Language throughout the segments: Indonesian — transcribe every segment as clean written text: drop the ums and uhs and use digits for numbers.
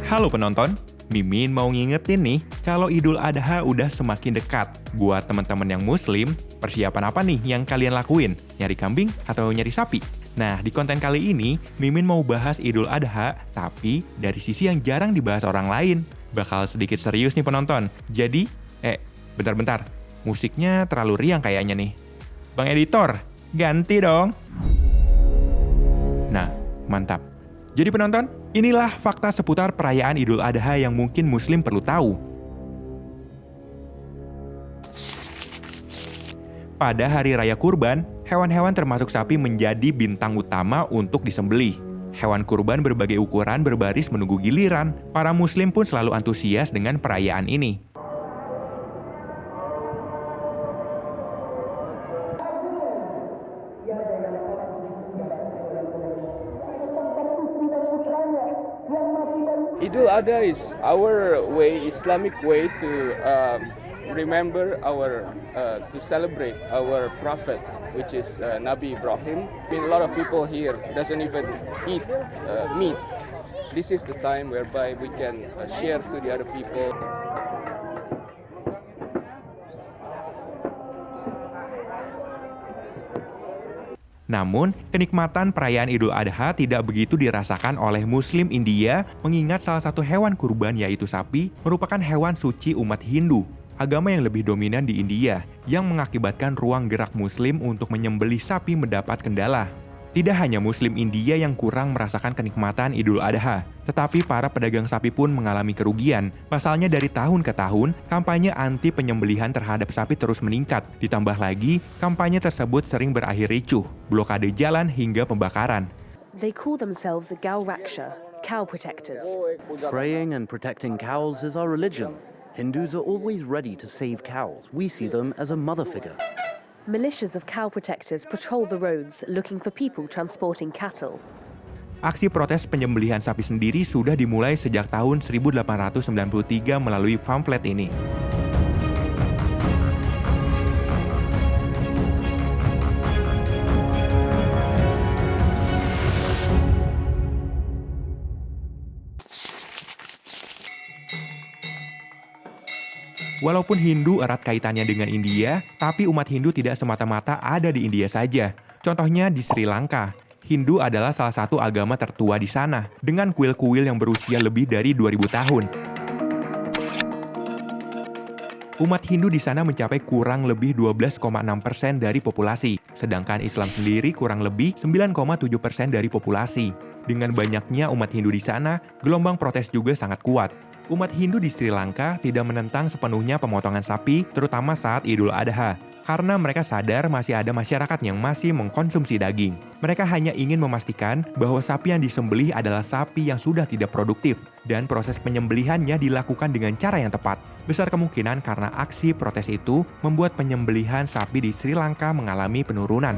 Halo penonton, Mimin mau ngingetin nih, kalau Idul Adha udah semakin dekat. Buat teman-teman yang muslim, persiapan apa nih yang kalian lakuin? Nyari kambing atau nyari sapi? Nah, di konten kali ini, Mimin mau bahas Idul Adha, tapi dari sisi yang jarang dibahas orang lain. Bakal sedikit serius nih penonton. Jadi, bentar-bentar, musiknya terlalu riang kayaknya nih. Bang Editor, ganti dong. Nah, mantap. Jadi penonton, inilah fakta seputar perayaan Idul Adha yang mungkin muslim perlu tahu. Pada hari raya kurban, hewan-hewan termasuk sapi menjadi bintang utama untuk disembelih. Hewan kurban berbagai ukuran berbaris menunggu giliran. Para muslim pun selalu antusias dengan perayaan ini. Idul Adha is our way, Islamic way to remember to celebrate our prophet, which is Nabi Ibrahim. A lot of people here doesn't even eat meat. This is the time whereby we can share to the other people. Namun, kenikmatan perayaan Idul Adha tidak begitu dirasakan oleh Muslim India, mengingat salah satu hewan kurban yaitu sapi merupakan hewan suci umat Hindu, agama yang lebih dominan di India, yang mengakibatkan ruang gerak Muslim untuk menyembelih sapi mendapat kendala. Tidak hanya Muslim India yang kurang merasakan kenikmatan Idul Adha, tetapi para pedagang sapi pun mengalami kerugian. Pasalnya dari tahun ke tahun, kampanye anti penyembelihan terhadap sapi terus meningkat. Ditambah lagi, kampanye tersebut sering berakhir ricuh, blokade jalan hingga pembakaran. They call themselves the Galraksha, cow protectors. Praying and protecting cows is our religion. Hindus are always ready to save cows. We see them as a mother figure. Militias of cow protectors patrol the roads looking for people transporting cattle. Aksi protes penyembelihan sapi sendiri sudah dimulai sejak tahun 1893 melalui pamflet ini. Walaupun Hindu erat kaitannya dengan India, tapi umat Hindu tidak semata-mata ada di India saja. Contohnya di Sri Lanka. Hindu adalah salah satu agama tertua di sana, dengan kuil-kuil yang berusia lebih dari 2000 tahun. Umat Hindu di sana mencapai kurang lebih 12,6% dari populasi, sedangkan Islam sendiri kurang lebih 9,7% dari populasi. Dengan banyaknya umat Hindu di sana, gelombang protes juga sangat kuat. Umat Hindu di Sri Lanka tidak menentang sepenuhnya pemotongan sapi, terutama saat Idul Adha, karena mereka sadar masih ada masyarakat yang masih mengkonsumsi daging. Mereka hanya ingin memastikan bahwa sapi yang disembelih adalah sapi yang sudah tidak produktif, dan proses penyembelihannya dilakukan dengan cara yang tepat. Besar kemungkinan karena aksi protes itu membuat penyembelihan sapi di Sri Lanka mengalami penurunan.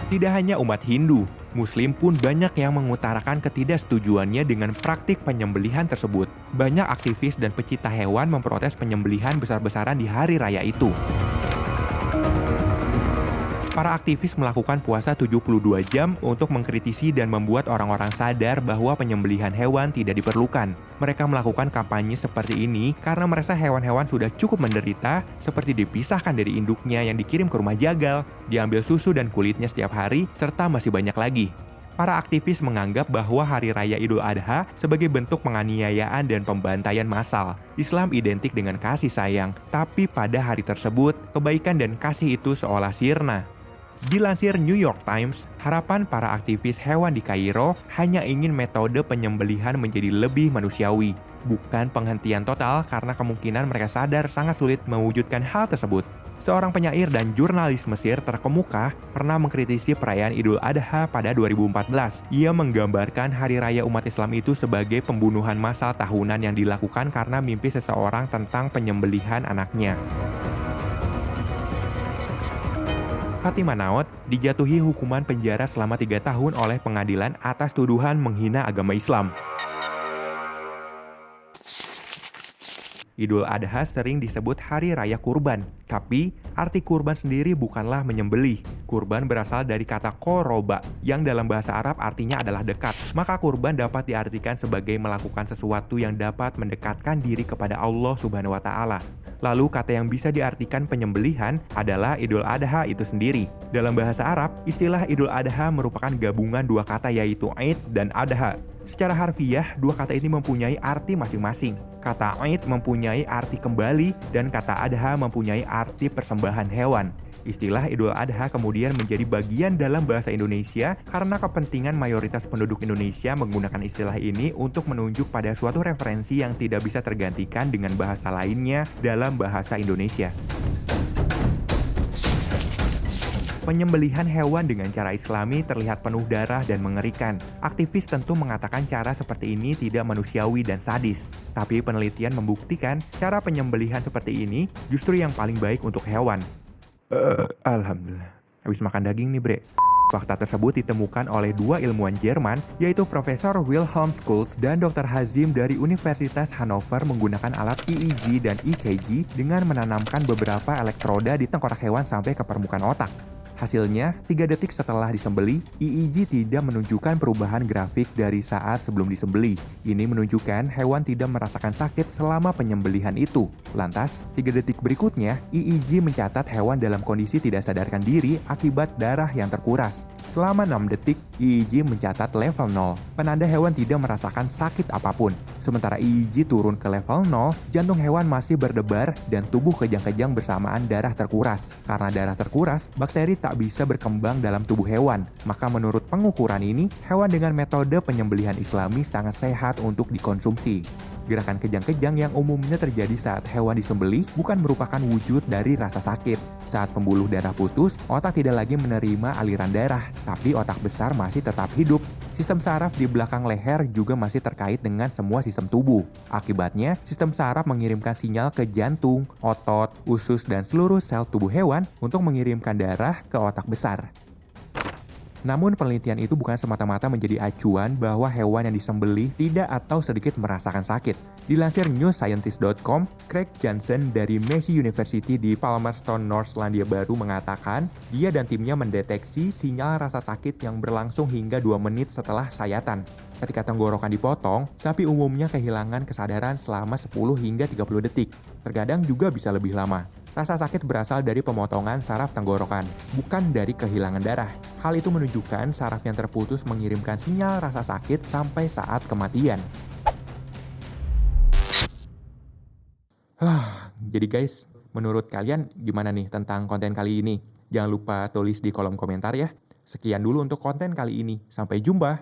Tidak hanya umat Hindu, Muslim pun banyak yang mengutarakan ketidaksetujuannya dengan praktik penyembelihan tersebut. Banyak aktivis dan pecinta hewan memprotes penyembelihan besar-besaran di hari raya itu. Para aktivis melakukan puasa 72 jam untuk mengkritisi dan membuat orang-orang sadar bahwa penyembelihan hewan tidak diperlukan. Mereka melakukan kampanye seperti ini karena merasa hewan-hewan sudah cukup menderita, seperti dipisahkan dari induknya yang dikirim ke rumah jagal, diambil susu dan kulitnya setiap hari, serta masih banyak lagi. Para aktivis menganggap bahwa Hari Raya Idul Adha sebagai bentuk penganiayaan dan pembantaian massal. Islam identik dengan kasih sayang, tapi pada hari tersebut, kebaikan dan kasih itu seolah sirna. Dilansir New York Times, harapan para aktivis hewan di Kairo hanya ingin metode penyembelihan menjadi lebih manusiawi, bukan penghentian total karena kemungkinan mereka sadar sangat sulit mewujudkan hal tersebut. Seorang penyair dan jurnalis Mesir terkemuka pernah mengkritisi perayaan Idul Adha pada 2014. Ia menggambarkan hari raya umat Islam itu sebagai pembunuhan massal tahunan yang dilakukan karena mimpi seseorang tentang penyembelihan anaknya. Fatimah Naud dijatuhi hukuman penjara selama 3 tahun oleh pengadilan atas tuduhan menghina agama Islam. Idul Adha sering disebut hari raya kurban, tapi arti kurban sendiri bukanlah menyembelih. Kurban berasal dari kata koroba, yang dalam bahasa Arab artinya adalah dekat. Maka kurban dapat diartikan sebagai melakukan sesuatu yang dapat mendekatkan diri kepada Allah Subhanahu wa Ta'ala. Lalu kata yang bisa diartikan penyembelihan adalah Idul Adha itu sendiri. Dalam bahasa Arab, istilah Idul Adha merupakan gabungan dua kata yaitu Aid dan Adha. Secara harfiah, dua kata ini mempunyai arti masing-masing. Kata Aid mempunyai arti kembali dan kata Adha mempunyai arti persembahan hewan. Istilah Idul Adha kemudian menjadi bagian dalam bahasa Indonesia karena kepentingan mayoritas penduduk Indonesia menggunakan istilah ini untuk menunjuk pada suatu referensi yang tidak bisa tergantikan dengan bahasa lainnya dalam bahasa Indonesia. Penyembelihan hewan dengan cara Islami terlihat penuh darah dan mengerikan. Aktivis tentu mengatakan cara seperti ini tidak manusiawi dan sadis. Tapi penelitian membuktikan cara penyembelihan seperti ini justru yang paling baik untuk hewan. Alhamdulillah. Habis makan daging nih, bre. Fakta tersebut ditemukan oleh dua ilmuwan Jerman, yaitu Profesor Wilhelm Schulz dan Dr. Hazim dari Universitas Hannover menggunakan alat EEG dan EKG dengan menanamkan beberapa elektroda di tengkorak hewan sampai ke permukaan otak. Hasilnya, 3 detik setelah disembelih, EEG tidak menunjukkan perubahan grafik dari saat sebelum disembelih. Ini menunjukkan hewan tidak merasakan sakit selama penyembelihan itu. Lantas, 3 detik berikutnya, EEG mencatat hewan dalam kondisi tidak sadarkan diri akibat darah yang terkuras. Selama 6 detik, EEG mencatat level 0, penanda hewan tidak merasakan sakit apapun. Sementara EEG turun ke level 0, jantung hewan masih berdebar dan tubuh kejang-kejang bersamaan darah terkuras. Karena darah terkuras, bakteri tak bisa berkembang dalam tubuh hewan. Maka menurut pengukuran ini, hewan dengan metode penyembelihan Islami sangat sehat untuk dikonsumsi. Gerakan kejang-kejang yang umumnya terjadi saat hewan disembelih bukan merupakan wujud dari rasa sakit. Saat pembuluh darah putus, otak tidak lagi menerima aliran darah, tapi otak besar masih tetap hidup. Sistem saraf di belakang leher juga masih terkait dengan semua sistem tubuh. Akibatnya, sistem saraf mengirimkan sinyal ke jantung, otot, usus, dan seluruh sel tubuh hewan untuk mengirimkan darah ke otak besar. Namun penelitian itu bukan semata-mata menjadi acuan bahwa hewan yang disembelih tidak atau sedikit merasakan sakit. Dilansir newscientist.com, Craig Johnson dari Massey University di Palmerston North Selandia Baru mengatakan dia dan timnya mendeteksi sinyal rasa sakit yang berlangsung hingga 2 menit setelah sayatan. Ketika tenggorokan dipotong, sapi umumnya kehilangan kesadaran selama 10 hingga 30 detik. Terkadang juga bisa lebih lama. Rasa sakit berasal dari pemotongan saraf tenggorokan, bukan dari kehilangan darah. Hal itu menunjukkan saraf yang terputus mengirimkan sinyal rasa sakit sampai saat kematian. Jadi guys, menurut kalian gimana nih tentang konten kali ini? Jangan lupa tulis di kolom komentar ya. Sekian dulu untuk konten kali ini. Sampai jumpa!